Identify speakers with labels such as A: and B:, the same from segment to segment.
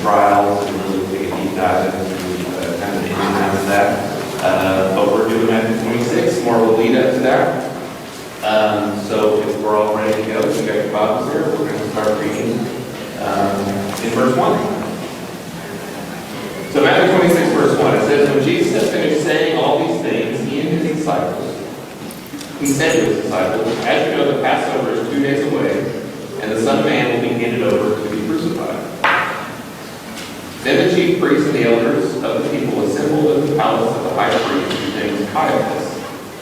A: trials and really take a deep dive into kind of the ins and outs of that. But we're doing Matthew 26. More will lead up to that. So if we're all ready to go, if you got your Bibles there, we're going to start reading in verse 1. So Matthew 26, verse 1, it says, when Jesus had finished saying all these things, he and his disciples, he said to his disciples, as you know, the Passover is 2 days away, and the Son of Man will be handed over to be crucified. Then the chief priests and the elders of the people assembled at the palace of the high priest, whose name was Caiaphas,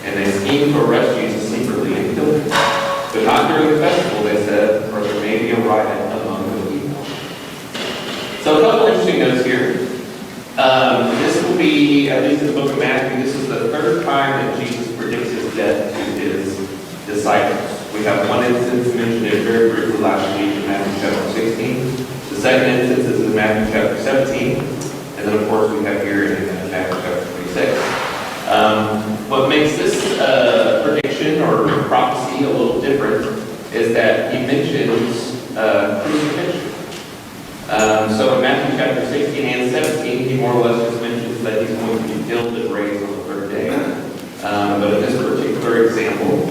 A: and they schemed to arrest Jesus secretly and kill him. But not during the festival, they said, for there may be a riot among the people. So a couple interesting notes here. This will be, at least in the book of Matthew, this is the third time that Jesus predicts his death to his disciples. We have one instance mentioned it very briefly last week in Matthew chapter 16. The second instance is in Matthew chapter 17. And then, of course, we have here in Matthew chapter 26. What makes this prediction or prophecy a little different is that he mentions crucifixion. So in Matthew chapter 16 and 17, he more or less just mentions that he's going to be killed and raised on the third day. But in this particular example,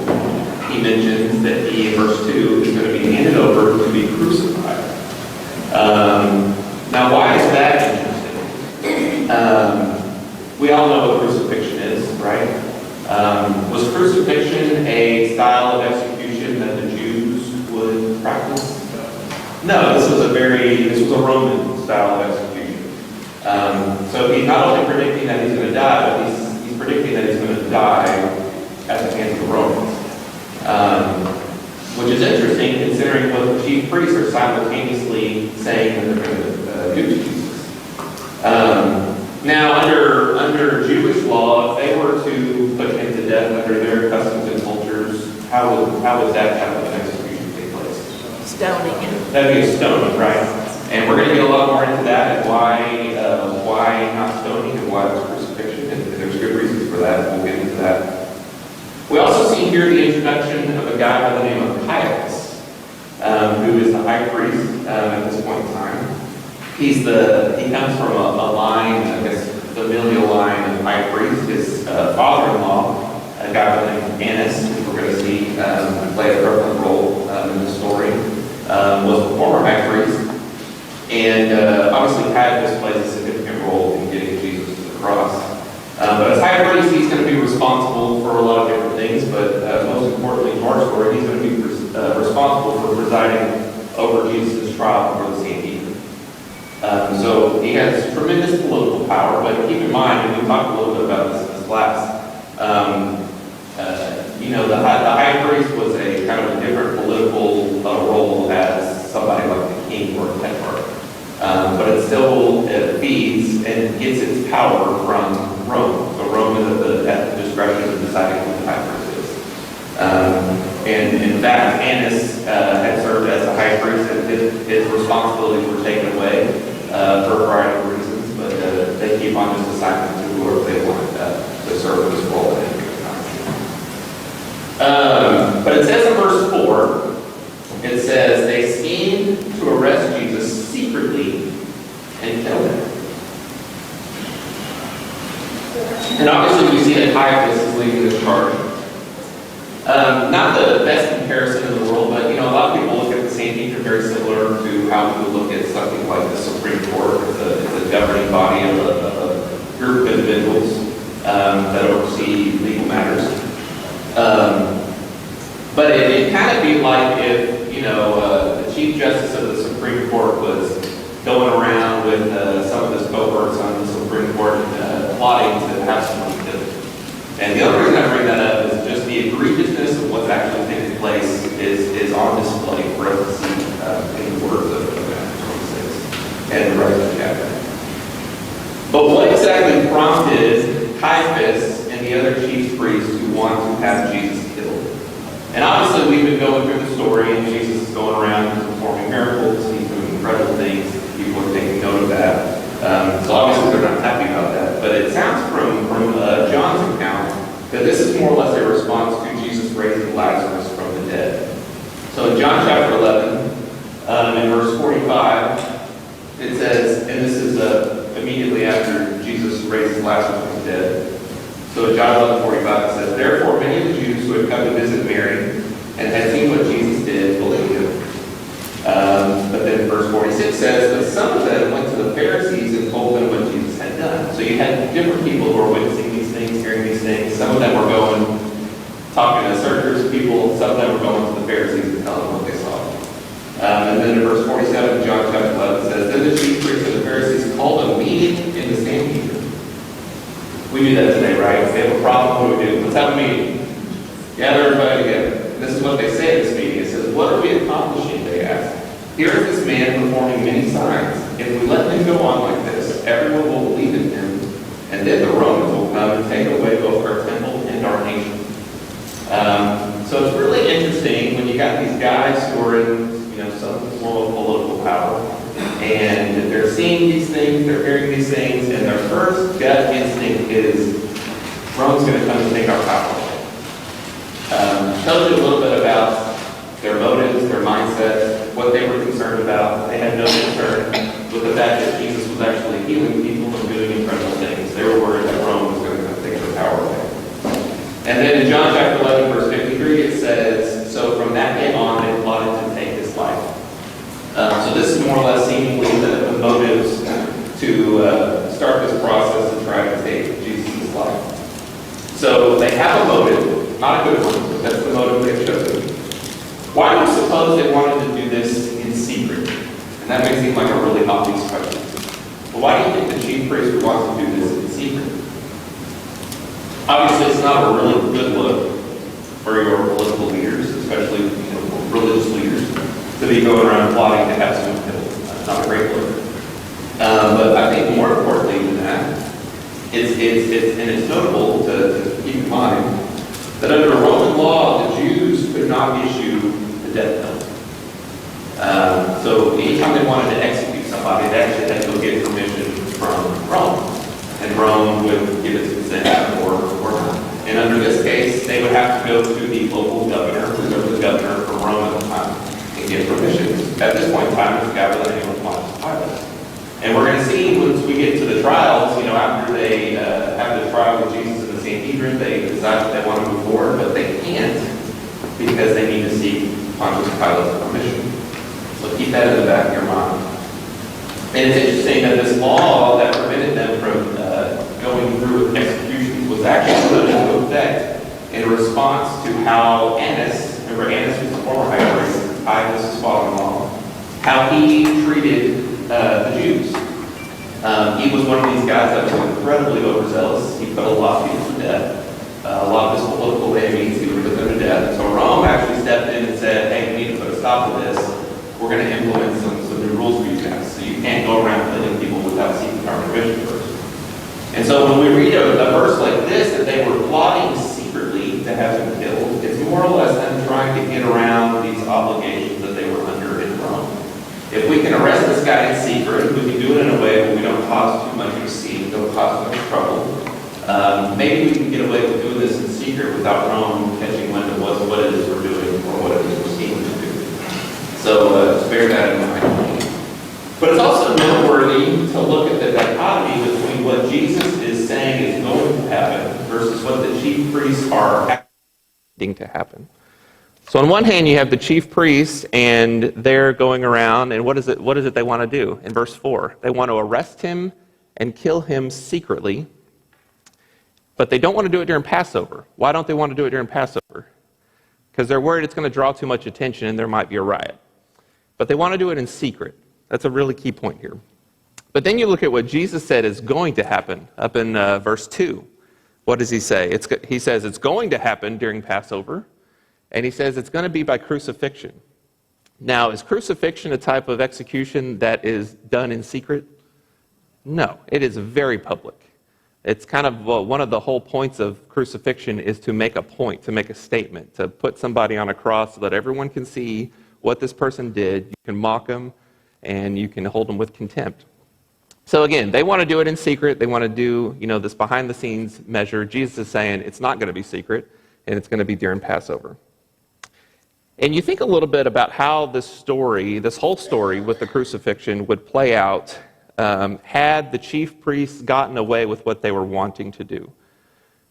A: he mentions that he, in verse 2, is going to be handed over to be crucified. Now, why is that interesting? We all know what crucifixion is, right? Was crucifixion a style of execution that the Jews would practice? No, this was a Roman style of execution. So he's not only predicting that he's going to die, but he's predicting that he's going to die at the hands of the Romans. Which is interesting considering what the chief priests are simultaneously saying that they're going to do to Jesus. Now, under Jewish law, if they were to put him to death under their customs and cultures, how would that type of an execution take place?
B: Stoning.
A: That'd be a stoning, right? And we're going to get a lot more into that and why not stoning and why it was crucifixion. And there's good reasons for that. We'll get into that. We also see here the introduction of a guy by the name of Caiaphas, who is the high priest at this point in time. He comes from a line, I guess, familial line of high priest. His father-in-law, a guy by the name of Annas, who we're going to see play a prevalent role in the story, was the former high priest. And obviously Caiaphas plays a significant role in getting Jesus to the cross. But as high priest, he's going to be responsible for a lot of different things, but most importantly to our story, he's going to be responsible for presiding over Jesus' trial before the Sanhedrin. So he has tremendous political power, but keep in mind, and we talked a little bit about this in this class, the high priest was a kind of a different political role as somebody like the king or tetrarch. But it still feeds and gets its power from Rome. So Rome is at the discretion of deciding who the high priest is. And in fact, Annas had served as a high priest, and his responsibilities were taken away for a variety of reasons, but they keep on just assigning to whoever they want to serve this role at any given time. But it says in verse 4, it says, they schemed to arrest Jesus secretly and kill him. And obviously we see that Caiaphas is leading this charge. Not the best comparison in the world, but a lot of people look at the Sanhedrin very similar to how we would look at something like the Supreme Court. It's a governing body of a group of individuals that oversee legal matters. But it kind of be like if the Chief Justice of the Supreme Court was going around with some of his cohorts on the Supreme Court plotting to have someone killed. And the other reason I bring that up is just the egregiousness of what's actually taking place is on display for us to see in the words of Matthew 26 and the rest of the chapter. But what exactly prompted Caiaphas and the other chief priests to want to have Jesus killed? And obviously we've been going through the story, and Jesus is going around performing miracles, he's doing incredible things, people are taking note of that. So obviously they're not happy about that. But it sounds from John's account that this is more or less a response to Jesus raising Lazarus from the dead. So in John chapter 11, in verse 45, it says, and this is immediately after Jesus raised Lazarus from the dead. So in John 11:45 it says, "Therefore many of the Jews who had come to visit Mary and had seen what Jesus did believed him." But then verse 46 says, "But some of them went to the Pharisees and told them what Jesus had done." So you had different people who were witnessing these things, hearing these things. Some of them were going, talking to certain groups of people. Some of them were going to the Pharisees and telling them what they saw. And then in verse 47 of John chapter 11 it says, "Then the chief priests and the Pharisees called a meeting in the Sanhedrin." We do that today, right? If they have a problem, what do we do? Let's have a meeting. Gather everybody together. And this is what they say at this meeting. It says, "What are we accomplishing?" they ask. "Here is this man performing many signs. If we let him go on like this, everyone will believe in him, and then the Romans will come and take away both our temple and our nation." So it's really interesting when you got these guys who are in some form of political power, and they're seeing these things, they're hearing these things, and their first gut instinct is, Rome's going to come and take our power. Tells you a little bit about their motives, their mindsets, what they were concerned about. They had no concern with the fact that Jesus was actually healing people and doing incredible things. They were worried that Rome was going to come take their power away. And then in John chapter 11, verse 53, it says, "So from that day on, they plotted to take his life." So this is more or less seemingly the motives to start this process to try to take Jesus' life. So they have a motive, not a good one, but that's the motive they've chosen. Why do you suppose they wanted to do this in secret? And that may seem like a really obvious question. But why do you think the chief priest would want to do this in secret? Obviously, it's not a really good look for your political leaders, especially religious leaders, to be going around plotting to have someone killed. That's not a great look. But I think more importantly than that, it's notable to keep in mind that under Roman law, the Jews could not issue the death penalty. So anytime they wanted to execute somebody, they actually had to go get permission from Rome. And Rome would give its consent or not. And under this case, they would have to go to the local governor, whoever the governor from Rome at the time, and get permission. At this point in time, it was a guy by the name of Pontius Pilate. And we're going to see once we get to the trials, after they have the trial with Jesus in the Sanhedrin, they decide that they want to move forward, but they can't because they need to seek Pontius Pilate's permission. So keep that in the back of your mind. And it's interesting that this law that prevented them from going through with executions was actually put into effect in response to how Annas, remember Annas was the former high priest, Caiaphas' father-in-law, how he treated the Jews. He was one of these guys that was incredibly overzealous. He put a lot of people to death. A lot of his political enemies, he would put them to death. So Rome actually stepped in and said, "Hey, we need to put a stop to this. We're going to implement some new rules for you guys. So you can't go around killing people without seeking our permission first." And so when we read a verse like this, that they were plotting secretly to have him killed, it's more or less them trying to get around these obligations that they were under in Rome. If we can arrest this guy in secret, we can do it in a way where we don't cause too much of a scene, don't cause too much trouble. Maybe we can get away with doing this in secret without Rome catching wind of what it is we're doing or what it is we're scheming to do. So just bear that in mind. But it's also noteworthy to look at the dichotomy between what Jesus is saying is going to happen versus what the chief priests are expecting to happen. So on one hand, you have the chief priests, and they're going around, and what is it they want to do? In verse 4, they want to arrest him and kill him secretly, but they don't want to do it during Passover. Why don't they want to do it during Passover? Because they're worried it's going to draw too much attention and there might be a riot. But they want to do it in secret. That's a really key point here. But then you look at what Jesus said is going to happen up in verse 2. What does he say? He says it's going to happen during Passover, and he says it's going to be by crucifixion. Now, is crucifixion a type of execution that is done in secret? No, it is very public. It's kind of one of the whole points of crucifixion is to make a point, to make a statement, to put somebody on a cross so that everyone can see what this person did. You can mock them, and you can hold them with contempt. So again, they want to do it in secret. They want to do, this behind-the-scenes measure. Jesus is saying it's not going to be secret, and it's going to be during Passover. And you think a little bit about how this whole story with the crucifixion would play out had the chief priests gotten away with what they were wanting to do?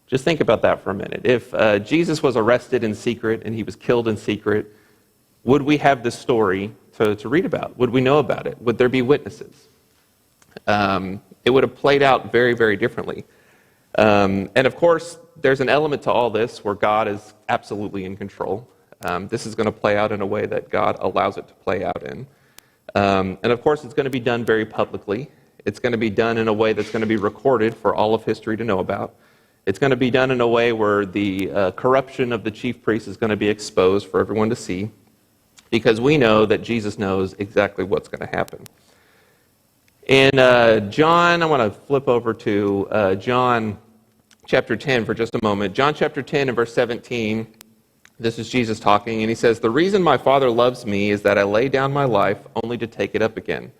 A: Just think about that for a minute. If Jesus was arrested in secret and he was killed in secret, would we have this story to read about? Would we know about it? Would there be witnesses? It would have played out very, very differently. And of course, there's an element to all this where God is absolutely in control. This is going to play out in a way that God allows it to play out in. And of course, it's going to be done very publicly. It's going to be done in a way that's going to be recorded for all of history to know about. It's going to be done in a way where the corruption of the chief priest is going to be exposed for everyone to see, because we know that Jesus knows exactly what's going to happen. In John, I want to flip over to John chapter 10 for just a moment. John chapter 10 and verse 17, this is Jesus talking, and he says, "The reason my Father loves me is that I lay down my life only to take it up again."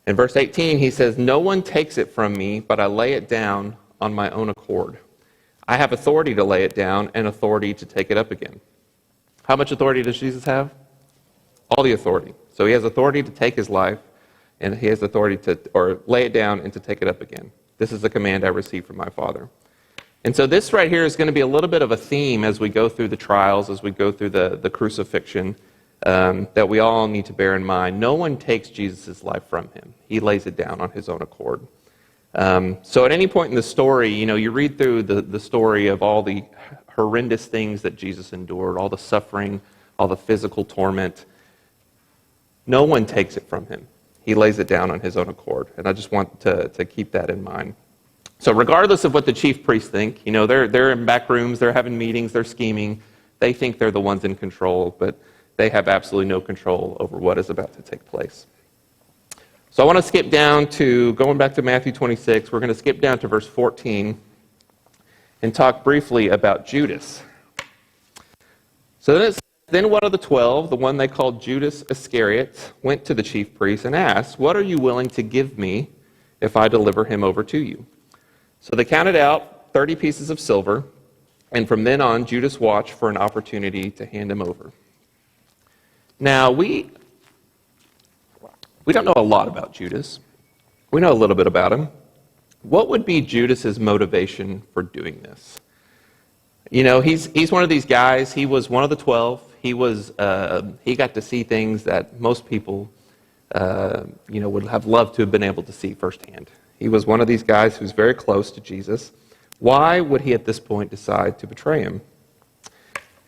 A: In verse 18, he says, "No one takes it from me, but I lay it down on my own accord. I have authority to lay it down and authority to take it up again." How much authority does Jesus have? All the authority. So he has authority to take his life, and he has authority to lay it down and to take it up again. This is the command I received from my Father. And so this right here is going to be a little bit of a theme as we go through the trials, as we go through the crucifixion, that we all need to bear in mind. No one takes Jesus' life from him. He lays it down on his own accord. So at any point in the story, you read through the story of all the horrendous things that Jesus endured, all the suffering, all the physical torment. No one takes it from him. He lays it down on his own accord. And I just want to keep that in mind. So regardless of what the chief priests think, they're in back rooms, they're having meetings, they're scheming. They think they're the ones in control, but they have absolutely no control over what is about to take place. So I want to skip down to, going back to Matthew 26, we're going to skip down to verse 14 and talk briefly about Judas. So then one of the 12, the one they called Judas Iscariot, went to the chief priests and asked, "What are you willing to give me if I deliver him over to you?" So they counted out 30 pieces of silver, and from then on, Judas watched for an opportunity to hand him over. Now, we don't know a lot about Judas. We know a little bit about him. What would be Judas's motivation for doing this? He's one of these guys. He was one of the 12. He got to see things that most people, would have loved to have been able to see firsthand. He was one of these guys who's very close to Jesus. Why would he at this point decide to betray him?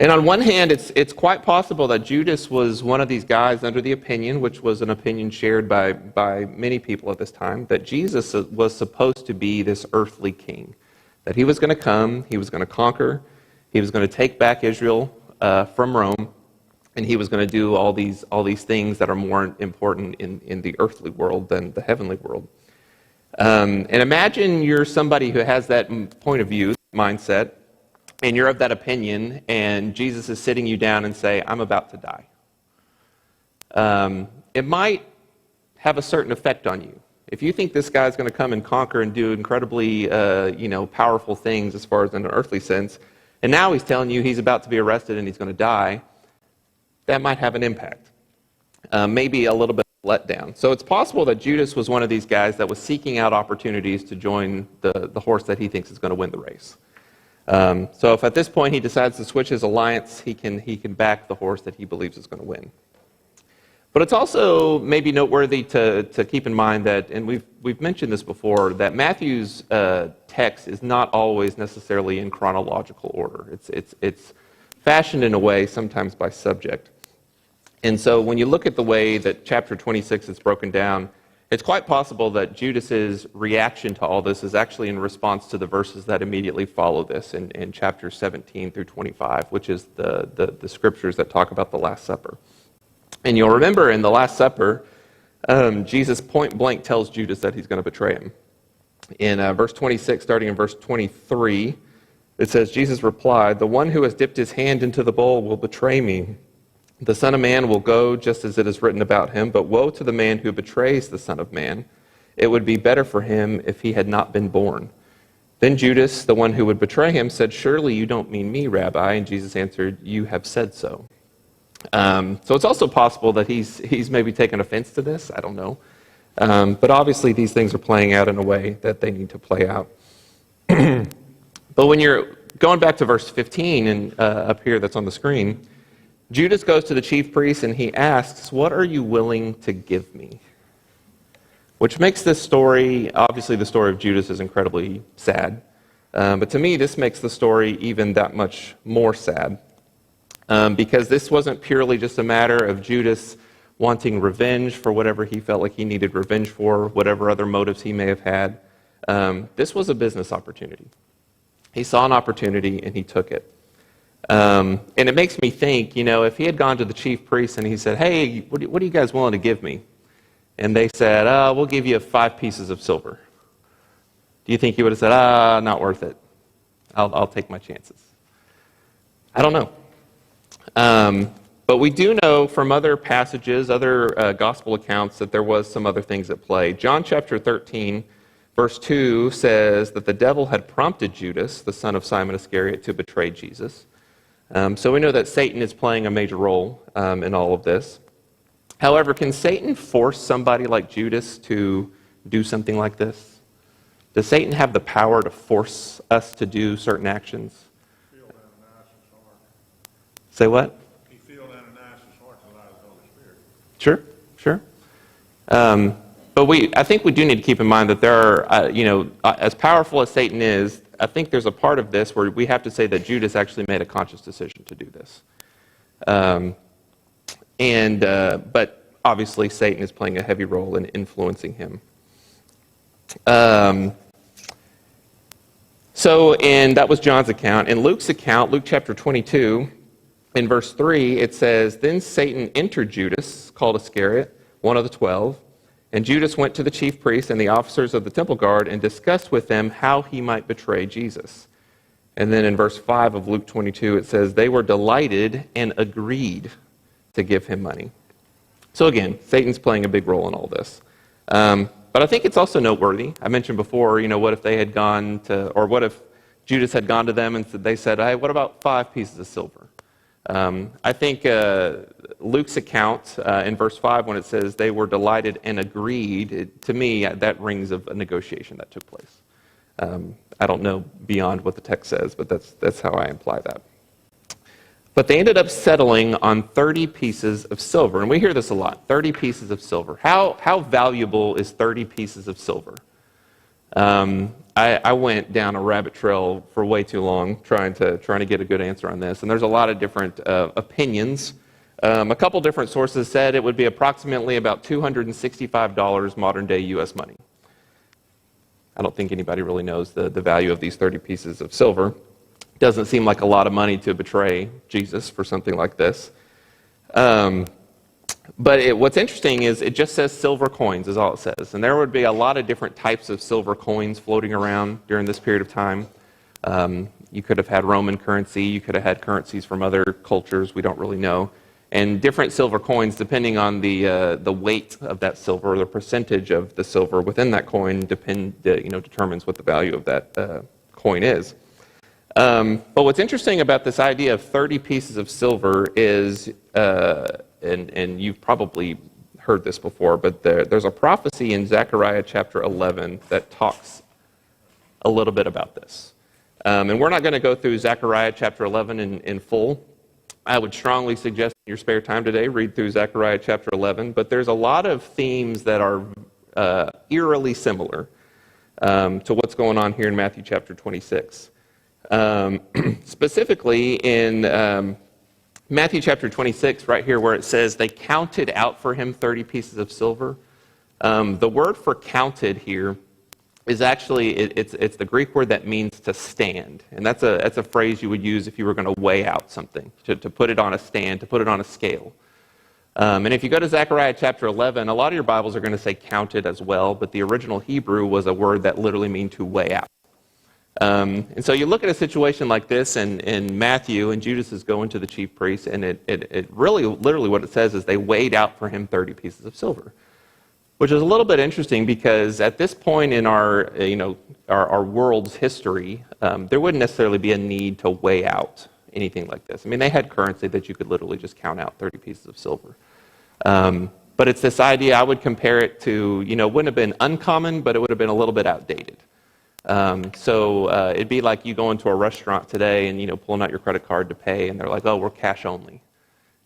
A: And on one hand, it's quite possible that Judas was one of these guys under the opinion, which was an opinion shared by many people at this time, that Jesus was supposed to be this earthly king, that he was going to come, he was going to conquer, he was going to take back Israel from Rome, and he was going to do all these things that are more important in the earthly world than the heavenly world. And imagine you're somebody who has that point of view, mindset, and you're of that opinion, and Jesus is sitting you down and say, "I'm about to die." It might have a certain effect on you. If you think this guy's going to come and conquer and do incredibly, powerful things as far as in an earthly sense, and now he's telling you he's about to be arrested and he's going to die, that might have an impact. Maybe a little bit of letdown. So it's possible that Judas was one of these guys that was seeking out opportunities to join the horse that he thinks is going to win the race. So if at this point he decides to switch his alliance, he can back the horse that he believes is going to win. But it's also maybe noteworthy to keep in mind that, and we've mentioned this before, that Matthew's text is not always necessarily in chronological order. It's fashioned in a way sometimes by subject. And so when you look at the way that chapter 26 is broken down, it's quite possible that Judas's reaction to all this is actually in response to the verses that immediately follow this in chapters 17 through 25, which is the scriptures that talk about the Last Supper. And you'll remember in the Last Supper, Jesus point blank tells Judas that he's going to betray him. In verse 26, starting in verse 23, it says, Jesus replied, "The one who has dipped his hand into the bowl will betray me. The Son of Man will go just as it is written about him, but woe to the man who betrays the Son of Man. It would be better for him if he had not been born." Then Judas, the one who would betray him, said, "Surely you don't mean me, Rabbi." And Jesus answered, "You have said so." So it's also possible that he's maybe taken offense to this. I don't know. But obviously these things are playing out in a way that they need to play out. But when you're going back to verse 15 and up here that's on the screen, Judas goes to the chief priest and he asks, "What are you willing to give me?" Which makes this story, obviously the story of Judas is incredibly sad. But to me, this makes the story even that much more sad. Because this wasn't purely just a matter of Judas wanting revenge for whatever he felt like he needed revenge for, whatever other motives he may have had. This was a business opportunity. He saw an opportunity and he took it. And it makes me think, if he had gone to the chief priest and he said, "Hey, what are you guys willing to give me?" And they said, "We'll give you 5 pieces of silver." Do you think he would have said, "Not worth it. I'll take my chances"? I don't know. But we do know from other passages, other gospel accounts, that there was some other things at play. John chapter 13, verse 2 says that the devil had prompted Judas, the son of Simon Iscariot, to betray Jesus. So we know that Satan is playing a major role in all of this. However, can Satan force somebody like Judas to do something like this? Does Satan have the power to force us to do certain actions?
B: Feel Ananias' heart.
A: Say what?
B: He filled Ananias' heart to allow the Holy Spirit.
A: Sure. But I think we do need to keep in mind that there are, as powerful as Satan is, I think there's a part of this where we have to say that Judas actually made a conscious decision to do this. But obviously Satan is playing a heavy role in influencing him. And that was John's account. In Luke's account, Luke chapter 22, in verse 3, it says, "Then Satan entered Judas, called Iscariot, one of the 12, and Judas went to the chief priests and the officers of the temple guard and discussed with them how he might betray Jesus." And then in verse 5 of Luke 22, it says, "They were delighted and agreed to give him money." So again, Satan's playing a big role in all this. But I think it's also noteworthy. I mentioned before, what if they had gone to, or what if Judas had gone to them and they said, "Hey, what about 5 pieces of silver?" I think Luke's account in verse 5, when it says they were delighted and agreed, to me, that rings of a negotiation that took place. I don't know beyond what the text says, but that's how I imply that. But they ended up settling on 30 pieces of silver. And we hear this a lot, 30 pieces of silver. How valuable is 30 pieces of silver? I went down a rabbit trail for way too long trying to get a good answer on this. And there's a lot of different opinions. A couple different sources said it would be approximately about $265 modern day U.S. money. I don't think anybody really knows the value of these 30 pieces of silver. Doesn't seem like a lot of money to betray Jesus for something like this. But what's interesting is it just says silver coins is all it says. And there would be a lot of different types of silver coins floating around during this period of time. You could have had Roman currency. You could have had currencies from other cultures. We don't really know. And different silver coins, depending on the weight of that silver or the percentage of the silver within that coin, determines what the value of that coin is. But what's interesting about this idea of 30 pieces of silver is, and you've probably heard this before, but there's a prophecy in Zechariah chapter 11 that talks a little bit about this. And we're not going to go through Zechariah chapter 11 in full. I would strongly suggest in your spare time today, read through Zechariah chapter 11, but there's a lot of themes that are eerily similar to what's going on here in Matthew chapter 26. Specifically in Matthew chapter 26, right here where it says they counted out for him 30 pieces of silver. The word for counted here is actually, it's the Greek word that means to stand. And that's a phrase you would use if you were going to weigh out something, to put it on a stand, to put it on a scale. And if you go to Zechariah chapter 11, a lot of your Bibles are going to say counted as well, but the original Hebrew was a word that literally means to weigh out. And so you look at a situation like this in Matthew, and Judas is going to the chief priest, and it really, literally what it says is they weighed out for him 30 pieces of silver, which is a little bit interesting because at this point in our world's history, there wouldn't necessarily be a need to weigh out anything like this. I mean, they had currency that you could literally just count out 30 pieces of silver. But it's this idea, I would compare it to, wouldn't have been uncommon, but it would have been a little bit outdated. It'd be like you go into a restaurant today and, pulling out your credit card to pay, and they're like, oh, we're cash only.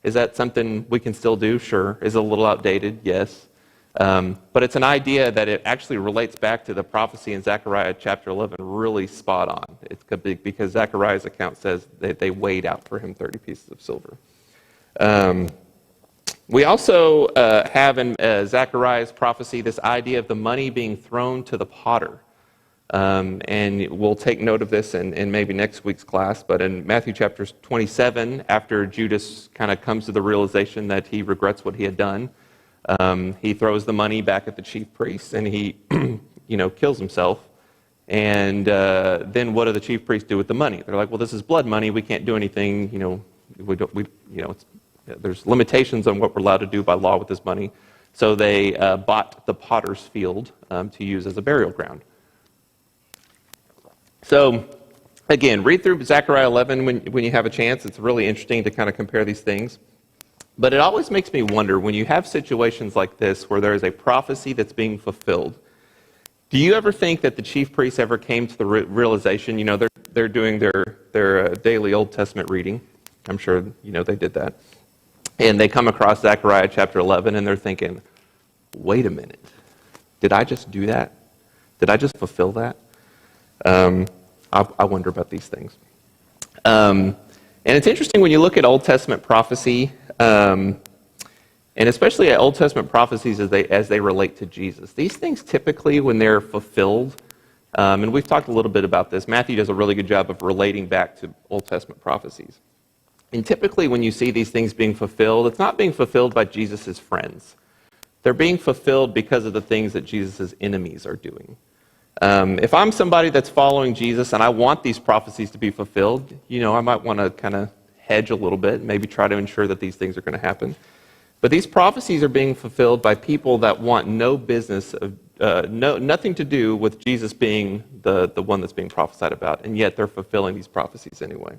A: Is that something we can still do? Sure. Is it a little outdated? Yes. But it's an idea that it actually relates back to the prophecy in Zechariah chapter 11, really spot on. It's because Zechariah's account says that they weighed out for him 30 pieces of silver. We also have in Zechariah's prophecy this idea of the money being thrown to the potter. And we'll take note of this in maybe next week's class, but in Matthew chapter 27, after Judas kind of comes to the realization that he regrets what he had done, he throws the money back at the chief priests and he kills himself. And then what do the chief priests do with the money? They're like, well, this is blood money. We can't do anything. There's limitations on what we're allowed to do by law with this money. So they bought the potter's field to use as a burial ground. So, again, read through Zechariah 11 when you have a chance. It's really interesting to kind of compare these things. But it always makes me wonder, when you have situations like this where there is a prophecy that's being fulfilled, do you ever think that the chief priests ever came to the realization, they're doing their daily Old Testament reading. I'm sure, they did that. And they come across Zechariah chapter 11 and they're thinking, wait a minute, did I just do that? Did I just fulfill that? I wonder about these things. And it's interesting when you look at Old Testament prophecy, and especially at Old Testament prophecies as they relate to Jesus. These things typically, when they're fulfilled, and we've talked a little bit about this, Matthew does a really good job of relating back to Old Testament prophecies. And typically when you see these things being fulfilled, it's not being fulfilled by Jesus' friends. They're being fulfilled because of the things that Jesus' enemies are doing. If I'm somebody that's following Jesus and I want these prophecies to be fulfilled, I might want to kind of hedge a little bit, maybe try to ensure that these things are going to happen. But these prophecies are being fulfilled by people that want no business, nothing to do with Jesus being the one that's being prophesied about, and yet they're fulfilling these prophecies anyway.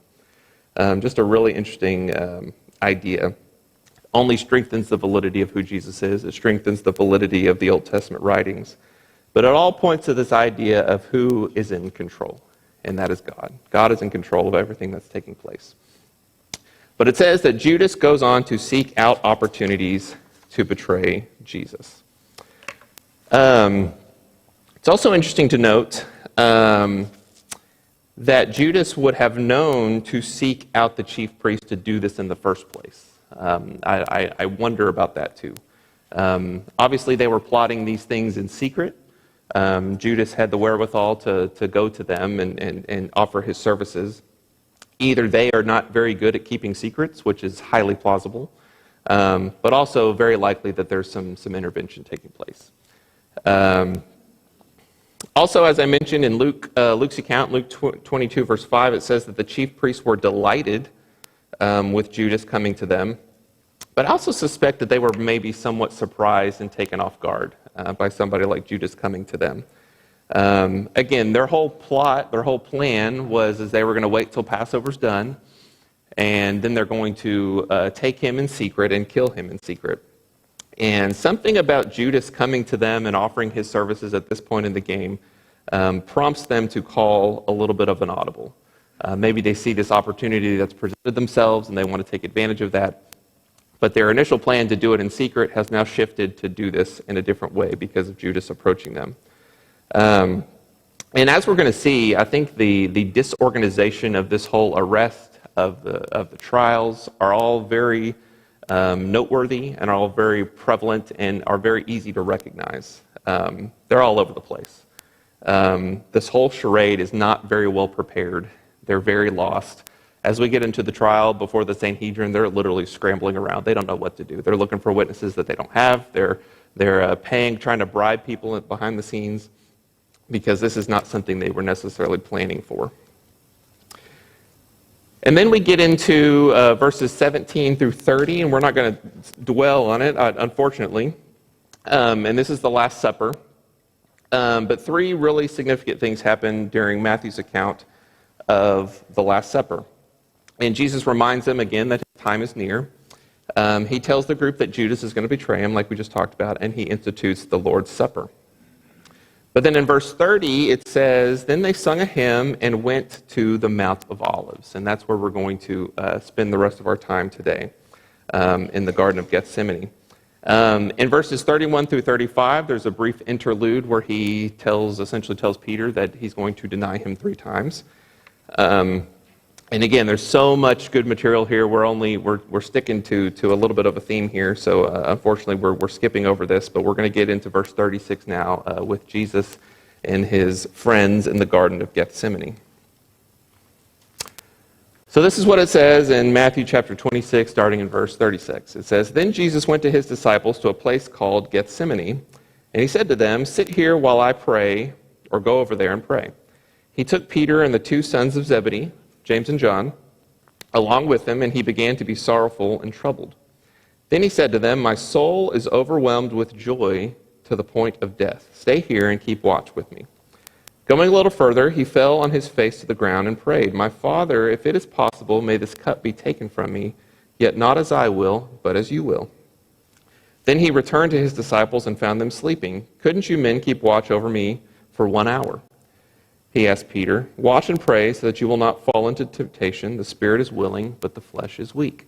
A: Just a really interesting idea. Only strengthens the validity of who Jesus is. It strengthens the validity of the Old Testament writings. But it all points to this idea of who is in control, and that is God. God is in control of everything that's taking place. But it says that Judas goes on to seek out opportunities to betray Jesus. It's also interesting to note that Judas would have known to seek out the chief priest to do this in the first place. I wonder about that too. Obviously, they were plotting these things in secret. Judas had the wherewithal to go to them and offer his services. Either they are not very good at keeping secrets, which is highly plausible, but also very likely that there's some intervention taking place. Also, as I mentioned in Luke's account, Luke 22, verse 5, it says that the chief priests were delighted with Judas coming to them. But I also suspect that they were maybe somewhat surprised and taken off guard by somebody like Judas coming to them. Again, their whole plan was they were going to wait till Passover's done, and then they're going to take him in secret and kill him in secret. And something about Judas coming to them and offering his services at this point in the game prompts them to call a little bit of an audible. Maybe they see this opportunity that's presented themselves and they want to take advantage of that. But their initial plan to do it in secret has now shifted to do this in a different way because of Judas approaching them. And as we're going to see, I think the disorganization of this whole arrest of the trials are all very noteworthy and are all very prevalent and are very easy to recognize. They're all over the place. This whole charade is not very well prepared. They're very lost. As we get into the trial before the Sanhedrin, they're literally scrambling around. They don't know what to do. They're looking for witnesses that they don't have. They're trying to bribe people behind the scenes because this is not something they were necessarily planning for. And then we get into verses 17 through 30, and we're not going to dwell on it, unfortunately. And this is the Last Supper. But three really significant things happen during Matthew's account of the Last Supper. And Jesus reminds them again that his time is near. He tells the group that Judas is going to betray him, like we just talked about, and he institutes the Lord's Supper. But then in verse 30, it says, "Then they sung a hymn and went to the Mount of Olives." And that's where we're going to spend the rest of our time today, in the Garden of Gethsemane. In verses 31 through 35, there's a brief interlude where he essentially tells Peter that he's going to deny him 3 times. And again, there's so much good material here. We're sticking to a little bit of a theme here. So unfortunately, we're skipping over this, but we're going to get into verse 36 now with Jesus and his friends in the Garden of Gethsemane. So this is what it says in Matthew chapter 26, starting in verse 36. It says, "Then Jesus went to his disciples to a place called Gethsemane, and he said to them, 'Sit here while I pray,' or go over there and pray. He took Peter and the 2 sons of Zebedee, James and John, along with him, and he began to be sorrowful and troubled. Then he said to them, 'My soul is overwhelmed with joy to the point of death. Stay here and keep watch with me.' Going a little further, he fell on his face to the ground and prayed, 'My Father, if it is possible, may this cup be taken from me, yet not as I will, but as you will.' Then he returned to his disciples and found them sleeping. 'Couldn't you men keep watch over me for 1 hour?' He asked Peter, 'Watch and pray so that you will not fall into temptation. The spirit is willing, but the flesh is weak.'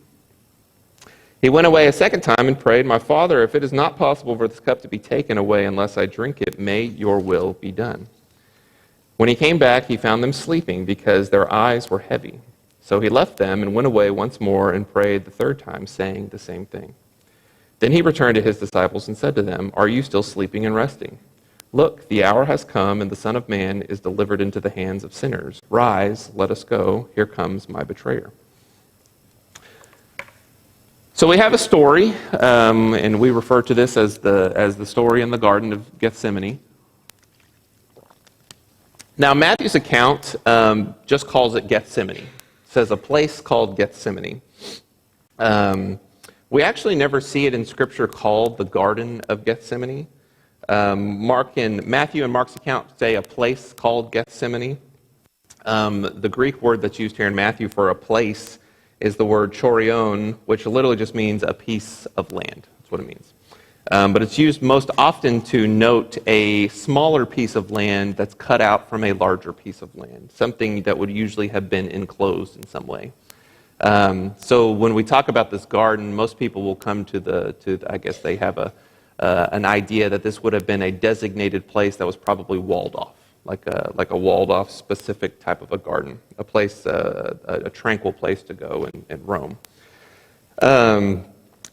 A: He went away a second time and prayed, 'My Father, if it is not possible for this cup to be taken away unless I drink it, may your will be done.' When he came back, he found them sleeping because their eyes were heavy. So he left them and went away once more and prayed the 3rd time, saying the same thing. Then he returned to his disciples and said to them, 'Are you still sleeping and resting? Look, the hour has come, and the Son of Man is delivered into the hands of sinners. Rise, let us go. Here comes my betrayer.'" So we have a story, and we refer to this as the story in the Garden of Gethsemane. Now, Matthew's account just calls it Gethsemane. It says a place called Gethsemane. We actually never see it in Scripture called the Garden of Gethsemane. Matthew and Mark's account say a place called Gethsemane. The Greek word that's used here in Matthew for a place is the word chorion, which literally just means a piece of land. That's what it means. But it's used most often to note a smaller piece of land that's cut out from a larger piece of land, something that would usually have been enclosed in some way. So when we talk about this garden, most people will come to I guess they have an idea that this would have been a designated place that was probably walled off, like a walled off specific type of a garden, a place, a tranquil place to go and roam.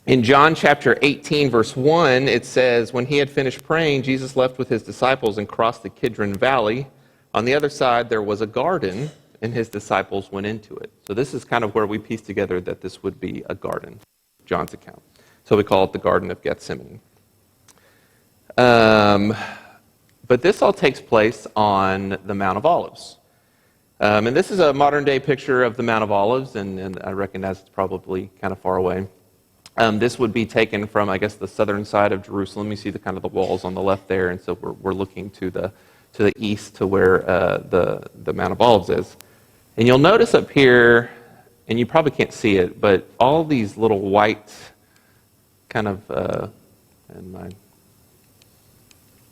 A: In John chapter 18, verse 1, it says, "When he had finished praying, Jesus left with his disciples and crossed the Kidron Valley. On the other side, there was a garden, and his disciples went into it." So this is kind of where we piece together that this would be a garden, John's account. So we call it the Garden of Gethsemane. But this all takes place on the Mount of Olives. And this is a modern-day picture of the Mount of Olives, and I recognize it's probably kind of far away. This would be taken from, I guess, the southern side of Jerusalem. You see the kind of the walls on the left there, and so we're looking to the east to where the Mount of Olives is. And you'll notice up here, and you probably can't see it, but all these little white kind of, and I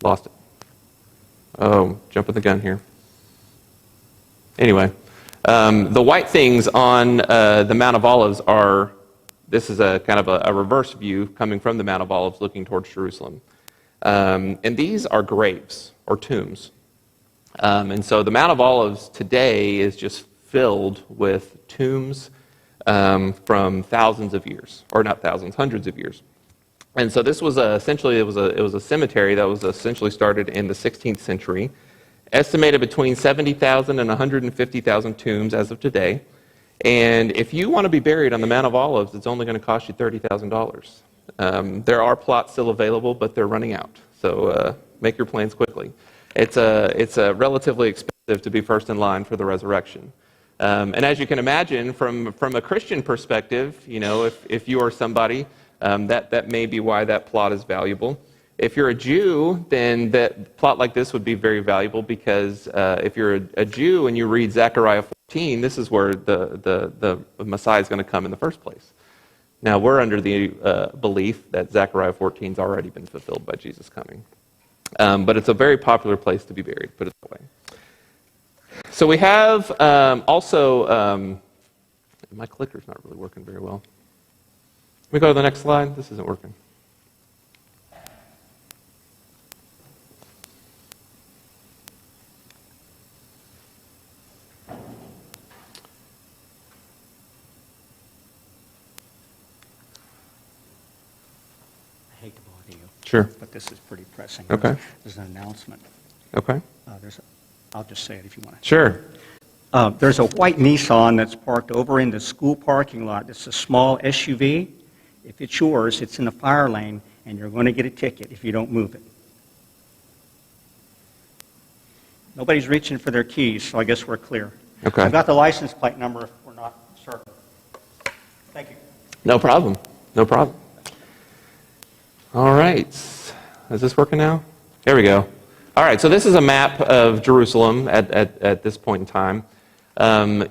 A: lost it. Oh, jumping the gun here. Anyway, the white things on the Mount of Olives are, this is a kind of a reverse view coming from the Mount of Olives looking towards Jerusalem. And these are graves or tombs. And so the Mount of Olives today is just filled with tombs from thousands of years, or not thousands, hundreds of years. And so this was essentially, it was a cemetery that was essentially started in the 16th century, estimated between 70,000 and 150,000 tombs as of today. And if you want to be buried on the Mount of Olives, it's only going to cost you $30,000. There are plots still available, but they're running out. So make your plans quickly. It's relatively expensive to be first in line for the resurrection. And as you can imagine, from a Christian perspective, you know, if you are somebody, that may be why that plot is valuable. If you're a Jew, then that plot like this would be very valuable because if you're a Jew and you read Zechariah 14, this is where the Messiah is going to come in the first place. Now, we're under the belief that Zechariah 14 has already been fulfilled by Jesus coming. But it's a very popular place to be buried, put it that way. So we have my clicker's not really working very well. Can we go to the next slide? This isn't working.
C: I hate to bother you.
A: Sure.
C: But this is pretty pressing.
A: Okay.
C: There's an announcement.
A: Okay.
C: I'll just say it if you want to.
A: Sure.
C: There's a white Nissan that's parked over in the school parking lot. It's a small SUV. If it's yours, it's in the fire lane, and you're going to get a ticket if you don't move it. Nobody's reaching for their keys, so I guess we're clear.
A: Okay.
C: I've got the license plate number if we're not certain. Thank you.
A: No problem. No problem. All right. Is this working now? There we go. All right, so this is a map of Jerusalem at this point in time.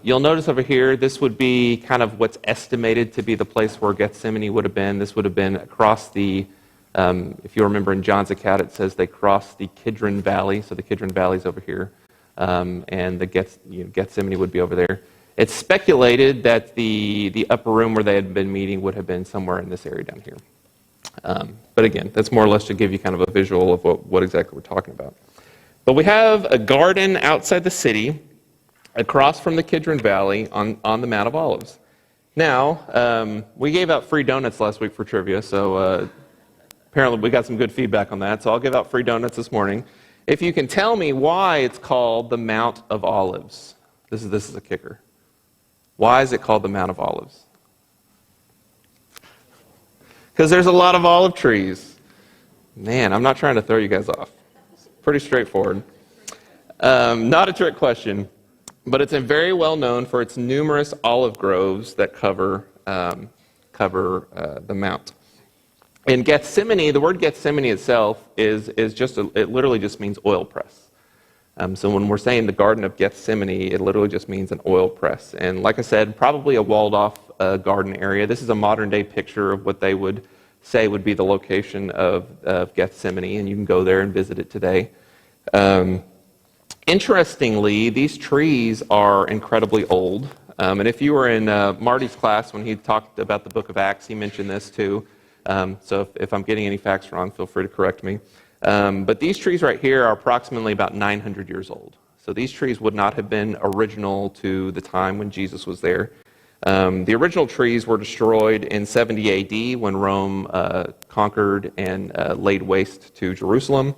A: You'll notice over here, this would be kind of what's estimated to be the place where Gethsemane would have been. This would have been across the, if you remember in John's account, it says they crossed the Kidron Valley, so the Kidron Valley's over here, and the Gethsemane would be over there. It's speculated that the upper room where they had been meeting would have been somewhere in this area down here. But again, that's more or less to give you kind of a visual of what exactly we're talking about. But we have a garden outside the city, across from the Kidron Valley on the Mount of Olives. Now, we gave out free donuts last week for trivia, so apparently we got some good feedback on that, so I'll give out free donuts this morning. If you can tell me why it's called the Mount of Olives. This is a kicker. Why is it called the Mount of Olives? Because there's a lot of olive trees. Man, I'm not trying to throw you guys off. It's pretty straightforward. Not a trick question, but it's very well known for its numerous olive groves that cover the mount. In Gethsemane, the word Gethsemane itself is just it literally just means oil press. So when we're saying the Garden of Gethsemane, it literally just means an oil press. And like I said, probably a walled-off garden area. This is a modern-day picture of what they would say would be the location of Gethsemane, and you can go there and visit it today. Interestingly, these trees are incredibly old. And if you were in Marty's class when he talked about the book of Acts, he mentioned this too. So if I'm getting any facts wrong, feel free to correct me. But these trees right here are approximately about 900 years old. So these trees would not have been original to the time when Jesus was there. The original trees were destroyed in 70 AD when Rome conquered and laid waste to Jerusalem.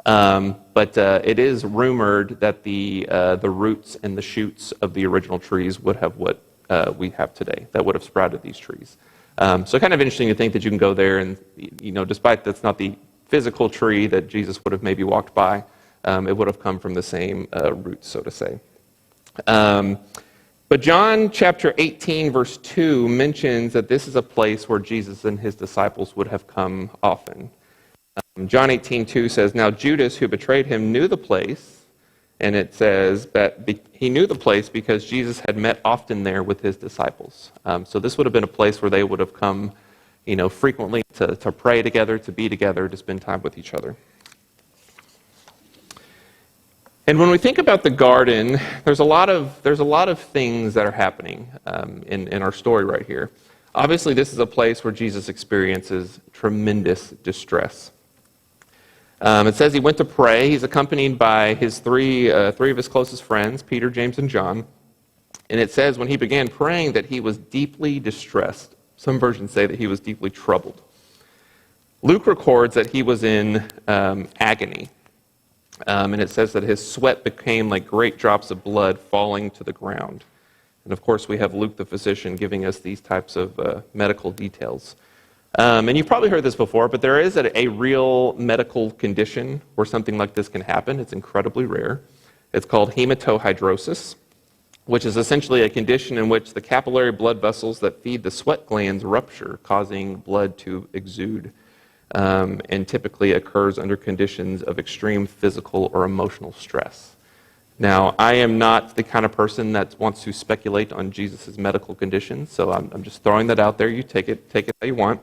A: But it is rumored that the roots and the shoots of the original trees would have what we have today, that would have sprouted these trees. So kind of interesting to think that you can go there and, despite that's not the physical tree that Jesus would have maybe walked by, it would have come from the same roots, so to say. But John chapter 18, verse 2 mentions that this is a place where Jesus and his disciples would have come often. John 18:2 says, "Now Judas, who betrayed him, knew the place," and it says that he knew the place because Jesus had met often there with his disciples. So this would have been a place where they would have come, frequently to pray together, to be together, to spend time with each other. And when we think about the garden, there's a lot of things that are happening in our story right here. Obviously, this is a place where Jesus experiences tremendous distress. It says he went to pray. He's accompanied by his three of his closest friends, Peter, James, and John. And it says when he began praying that he was deeply distressed. Some versions say that he was deeply troubled. Luke records that he was in agony. And it says that his sweat became like great drops of blood falling to the ground. And of course, we have Luke the physician giving us these types of medical details. And you've probably heard this before, but there is a real medical condition where something like this can happen. It's incredibly rare. It's called hematohydrosis, which is essentially a condition in which the capillary blood vessels that feed the sweat glands rupture, causing blood to exude, and typically occurs under conditions of extreme physical or emotional stress. Now, I am not the kind of person that wants to speculate on Jesus' medical condition, so I'm just throwing that out there. You take it how you want.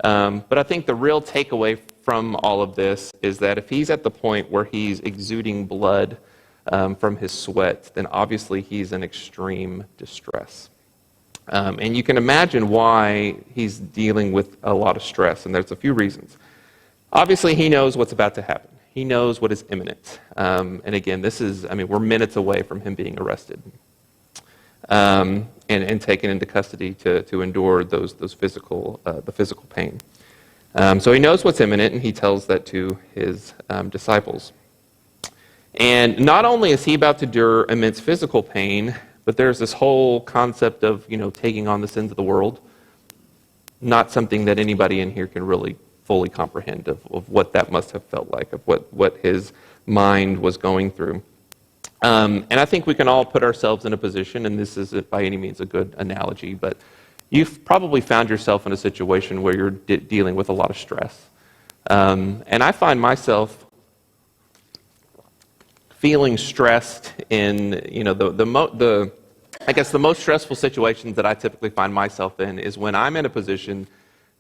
A: But I think the real takeaway from all of this is that if he's at the point where he's exuding blood from his sweat, then obviously he's in extreme distress. And you can imagine why he's dealing with a lot of stress, and there's a few reasons. Obviously, he knows what's about to happen. He knows what is imminent. And again, we're minutes away from him being arrested and taken into custody to endure the physical pain. So he knows what's imminent, and he tells that to his disciples. And not only is he about to endure immense physical pain, but there's this whole concept of, taking on the sins of the world. Not something that anybody in here can really fully comprehend of what that must have felt like, of what his mind was going through. And I think we can all put ourselves in a position, and this isn't by any means a good analogy, but you've probably found yourself in a situation where you're dealing with a lot of stress. And I find myself feeling stressed in, I guess the most stressful situations that I typically find myself in is when I'm in a position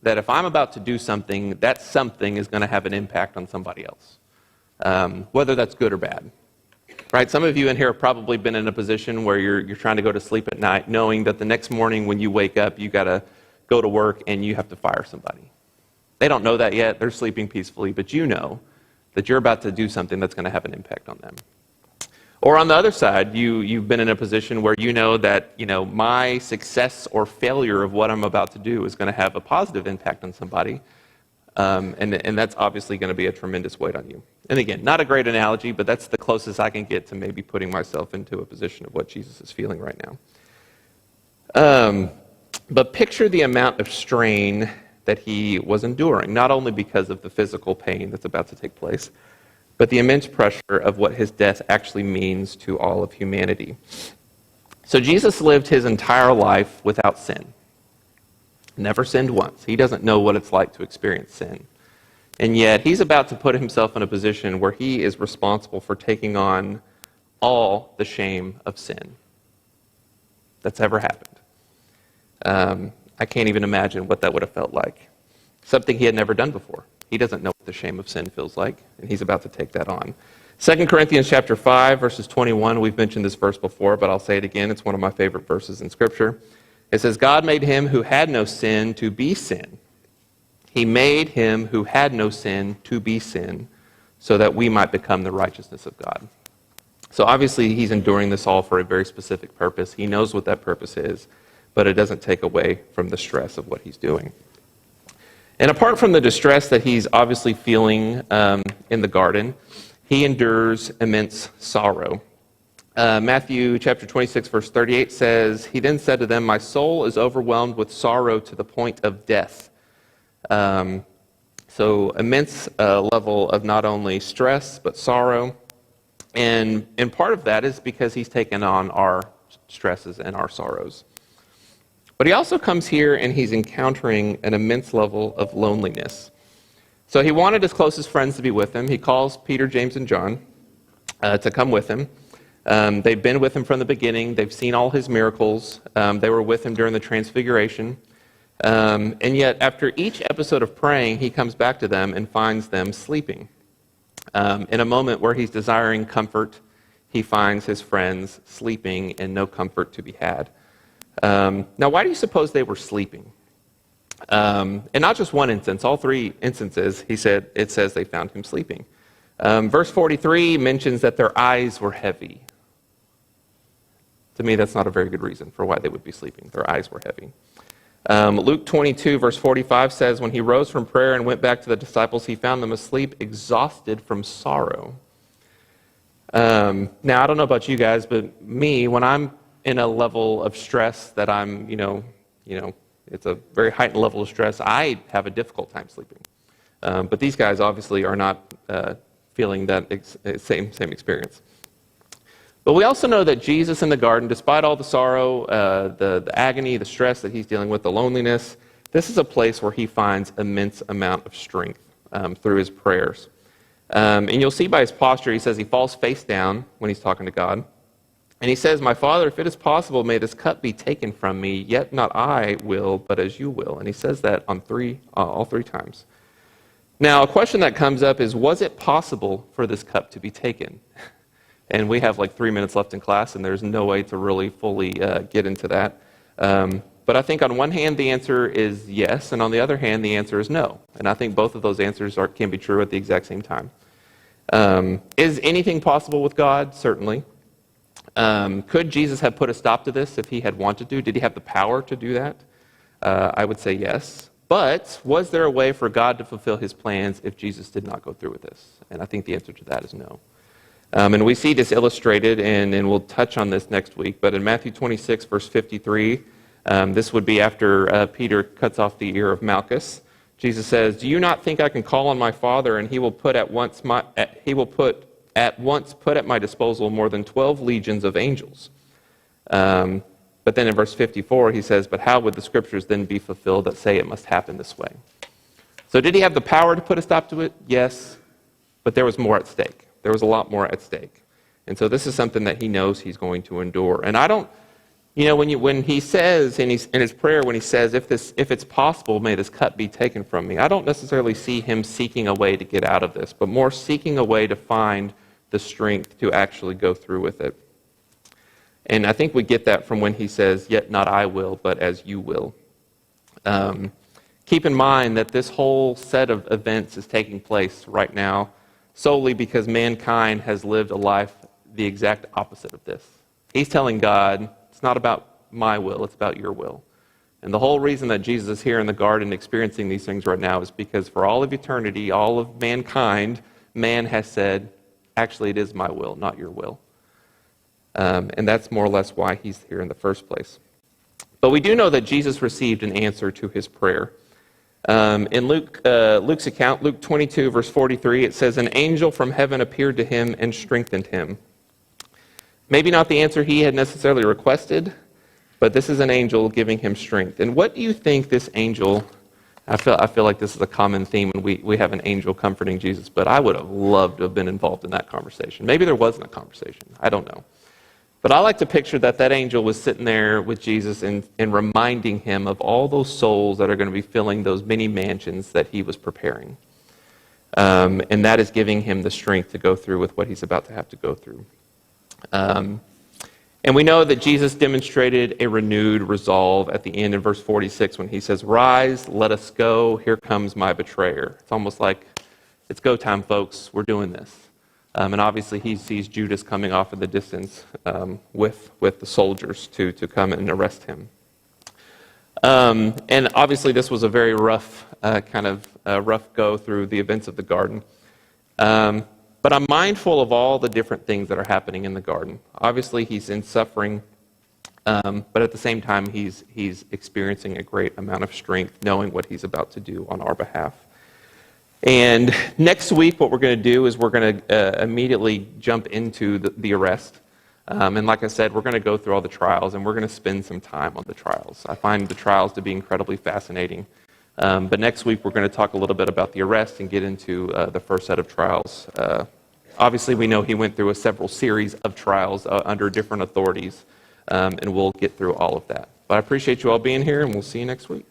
A: that if I'm about to do something, that something is going to have an impact on somebody else, whether that's good or bad. Right? Some of you in here have probably been in a position where you're trying to go to sleep at night, knowing that the next morning when you wake up, you got to go to work and you have to fire somebody. They don't know that yet. They're sleeping peacefully, but you know that you're about to do something that's going to have an impact on them. Or on the other side, you've been in a position where you know that my success or failure of what I'm about to do is going to have a positive impact on somebody, and that's obviously going to be a tremendous weight on you. And again, not a great analogy, but that's the closest I can get to maybe putting myself into a position of what Jesus is feeling right now. But picture the amount of strain that he was enduring, not only because of the physical pain that's about to take place, but the immense pressure of what his death actually means to all of humanity. So Jesus lived his entire life without sin. Never sinned once. He doesn't know what it's like to experience sin. And yet, he's about to put himself in a position where he is responsible for taking on all the shame of sin that's ever happened. I can't even imagine what that would have felt like. Something he had never done before. He doesn't know what the shame of sin feels like, and he's about to take that on. 2 Corinthians chapter 5, verses 21, we've mentioned this verse before, but I'll say it again. It's one of my favorite verses in Scripture. It says, God made him who had no sin to be sin. He made him who had no sin to be sin, so that we might become the righteousness of God. So obviously, he's enduring this all for a very specific purpose. He knows what that purpose is, but it doesn't take away from the stress of what he's doing. And apart from the distress that he's obviously feeling in the garden, he endures immense sorrow. Matthew chapter 26, verse 38 says, He then said to them, My soul is overwhelmed with sorrow to the point of death. So immense level of not only stress, but sorrow. And part of that is because he's taken on our stresses and our sorrows. But he also comes here and he's encountering an immense level of loneliness. So he wanted his closest friends to be with him. He calls Peter, James, and John to come with him. They've been with him from the beginning. They've seen all his miracles. They were with him during the Transfiguration. And yet, after each episode of praying, he comes back to them and finds them sleeping. In a moment where he's desiring comfort, he finds his friends sleeping and no comfort to be had. Now, why do you suppose they were sleeping? And not just one instance, all three instances, it says they found him sleeping. Verse 43 mentions that their eyes were heavy. To me, that's not a very good reason for why they would be sleeping. Their eyes were heavy. Luke 22, verse 45 says, When he rose from prayer and went back to the disciples, he found them asleep, exhausted from sorrow. Now, I don't know about you guys, but me, when I'm in a level of stress that I'm, it's a very heightened level of stress, I have a difficult time sleeping. But these guys obviously are not feeling that same experience. But we also know that Jesus in the garden, despite all the sorrow, the agony, the stress that he's dealing with, the loneliness, this is a place where he finds immense amount of strength through his prayers. And you'll see by his posture, he says he falls face down when he's talking to God. And he says, "My Father, if it is possible, may this cup be taken from me, yet not I will, but as you will." And he says that on all three times. Now, a question that comes up is, was it possible for this cup to be taken? And we have like 3 minutes left in class, and there's no way to really fully get into that. But I think on one hand, the answer is yes, and on the other hand, the answer is no. And I think both of those answers can be true at the exact same time. Is anything possible with God? Certainly. Could Jesus have put a stop to this if he had wanted to? Did he have the power to do that? I would say yes. But was there a way for God to fulfill his plans if Jesus did not go through with this? And I think the answer to that is no. And we see this illustrated, and we'll touch on this next week, but in Matthew 26, verse 53, this would be after Peter cuts off the ear of Malchus. Jesus says, "Do you not think I can call on my Father, and he will put at once put at my disposal more than 12 legions of angels?" But then in verse 54, he says, "But how would the scriptures then be fulfilled that say it must happen this way?" So did he have the power to put a stop to it? Yes, but there was more at stake. There was a lot more at stake. And so this is something that he knows he's going to endure. And I don't, when he says in his prayer, when he says, if it's possible, may this cup be taken from me, I don't necessarily see him seeking a way to get out of this, but more seeking a way to find the strength to actually go through with it. And I think we get that from when he says, "Yet not I will, but as you will." Keep in mind that this whole set of events is taking place right now solely because mankind has lived a life the exact opposite of this. He's telling God, it's not about my will, it's about your will. And the whole reason that Jesus is here in the garden experiencing these things right now is because for all of eternity, all of mankind, man has said, actually it is my will, not your will. And that's more or less why he's here in the first place. But we do know that Jesus received an answer to his prayer. In Luke's account, Luke 22, verse 43, it says, "An angel from heaven appeared to him and strengthened him." Maybe not the answer he had necessarily requested, but this is an angel giving him strength. And what do you think this angel, I feel like this is a common theme when we have an angel comforting Jesus, but I would have loved to have been involved in that conversation. Maybe there wasn't a conversation. I don't know. But I like to picture that angel was sitting there with Jesus and reminding him of all those souls that are going to be filling those many mansions that he was preparing. And that is giving him the strength to go through with what he's about to have to go through. And we know that Jesus demonstrated a renewed resolve at the end in verse 46 when he says, "Rise, let us go, here comes my betrayer." It's almost like, it's go time, folks, we're doing this. And obviously he sees Judas coming off in the distance with the soldiers to come and arrest him. And obviously this was a very rough rough go through the events of the garden. But I'm mindful of all the different things that are happening in the garden. Obviously he's in suffering, but at the same time he's experiencing a great amount of strength knowing what he's about to do on our behalf. And next week, what we're going to do is we're going to immediately jump into the arrest. And like I said, we're going to go through all the trials, and we're going to spend some time on the trials. I find the trials to be incredibly fascinating. But next week, we're going to talk a little bit about the arrest and get into the first set of trials. Obviously, we know he went through several series of trials under different authorities, and we'll get through all of that. But I appreciate you all being here, and we'll see you next week.